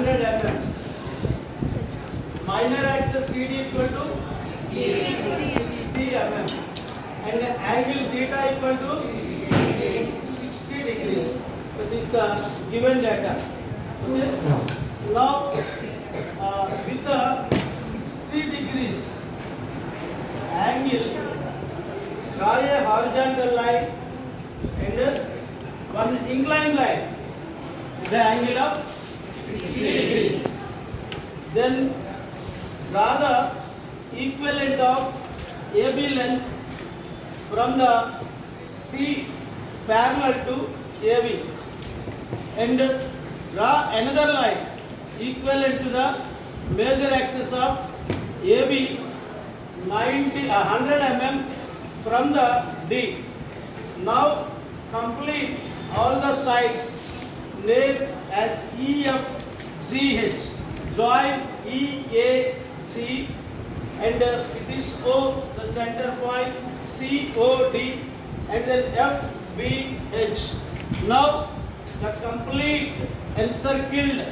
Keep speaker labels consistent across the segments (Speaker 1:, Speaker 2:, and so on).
Speaker 1: 100 mm. Minor axis CD equal to 60 mm. And the angle theta equal to 60 degrees. So this is the given data. Okay. Now with the 60 degrees angle, draw a horizontal line and one inclined line with the angle of 60 degrees. Then draw the equivalent of AB length from the C parallel to AB and draw another line equivalent to the major axis of AB 100 mm from the D. Now complete all the sides named as EFGH. Join EAG and it is O, the center point, COD and then FBH. Now the complete encircled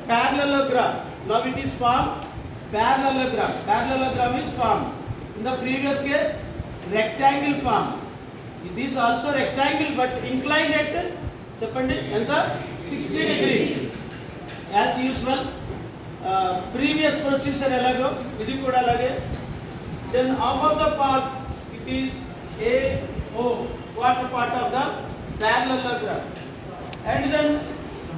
Speaker 1: parallelogram. Now it is formed parallelogram. Parallelogram is formed. In the previous case, rectangle form. It is also rectangle but inclined at 60 degrees. As usual, previous procedure elago, idi kuda alage. Then above the part, it is AO, quarter part of the parallelogram. And then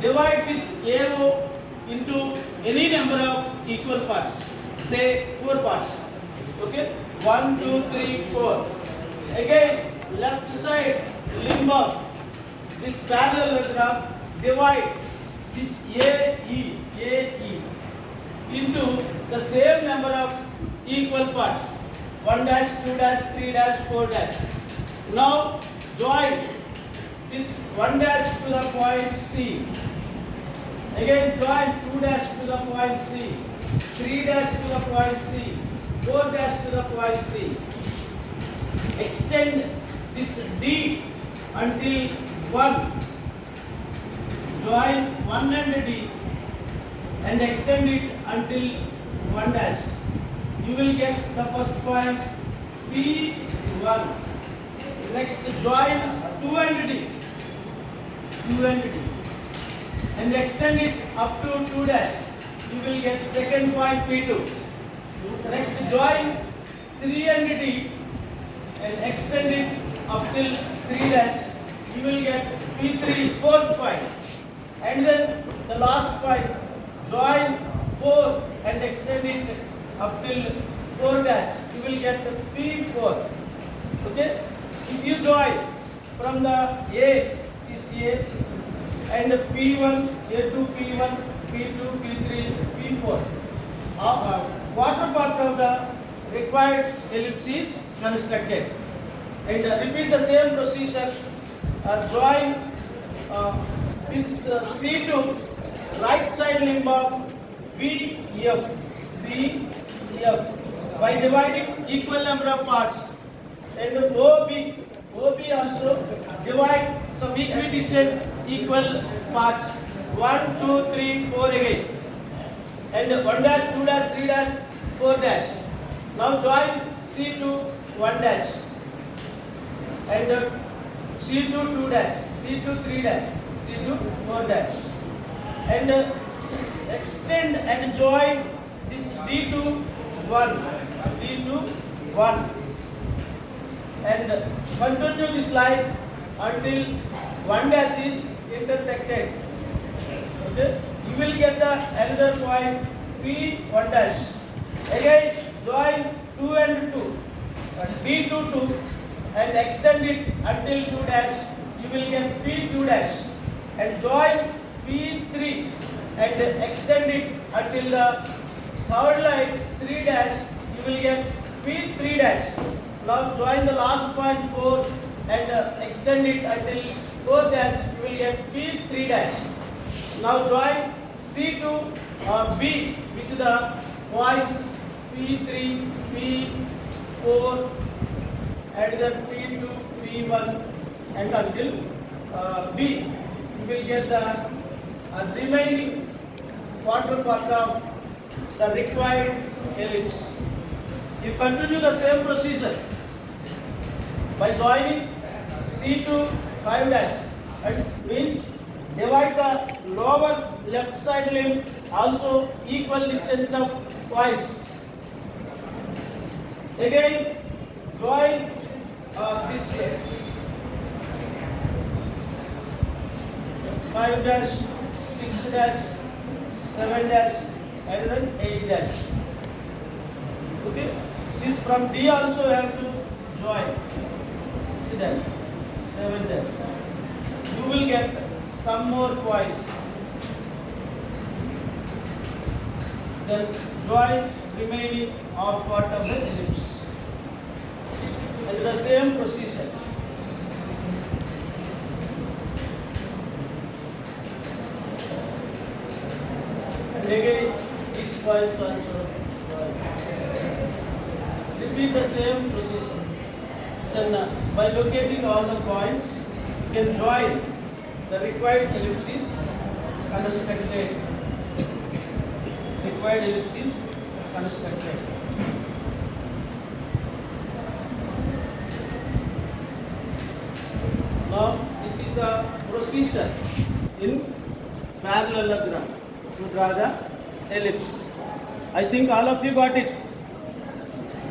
Speaker 1: divide this AO into any number of equal parts, say 4 parts. Okay, 1, 2, 3, 4. Again, left side limb of this parallelogram, divide this AE into the same number of equal parts, 1 dash, 2 dash, 3 dash, 4 dash. Now join this 1 dash to the point C. Again join 2 dash to the point C, 3 dash to the point C, 4 dash to the point C. Extend this D until 1. Join 1 and D and extend it until 1 dash. You will get the first point P1. Next join 2 and D. 2 and D. And extend it up to 2 dash. You will get second point P2. Next join 3 and D and extend it up till 3 dash. You will get P3, fourth point. And then the last point, join 4 and extend it up till 4 dash. You will get P4. Okay? If you join from the A is A and P1, A2, P1, P2, P3, P4. Quarter part of the required ellipse is constructed. And repeat the same procedure. Join this C2 right side limb of BF by dividing equal number of parts. And OB also divide some equidistant equal parts, 1, 2, 3, 4 again. And 1 dash, 2 dash, 3 dash, 4 dash. Now join C2 1 dash and C2 2 dash, C2 3 dash, C2 4 dash. And extend and join this D2 1, D2 1. And continue this line until 1 dash is intersected. Okay? You will get the another point P1 dash. Again join 2 and 2, D2 2 and extend it until 2 dash. You will get P2 dash and join P3 and extend it until the third line 3 dash. You will get P3 dash. Now join the last point 4 and extend it until 4 dash. You will get P3 dash. Now join C2 or B with the points P3, P4 and then P2, P1 and until B. You will get the remaining quarter part of the required ellipse. You continue the same procedure by joining C to 5 dash. It means divide the lower left side limb also equal distance of points. Again join this here. 5 dash, 6 dash, 7 dash and then 8 dash. Okay, this from D also you have to join 6 dash, 7 dash. You will get some more points. Then join remaining half part of the ellipse. And the same procedure. And again each point also join. Repeat the same procedure. Then by locating all the points, you can join the required ellipses constructed. Required ellipses constructed. Now this is the procedure in parallelogram to draw the ellipse. I think all of you got it.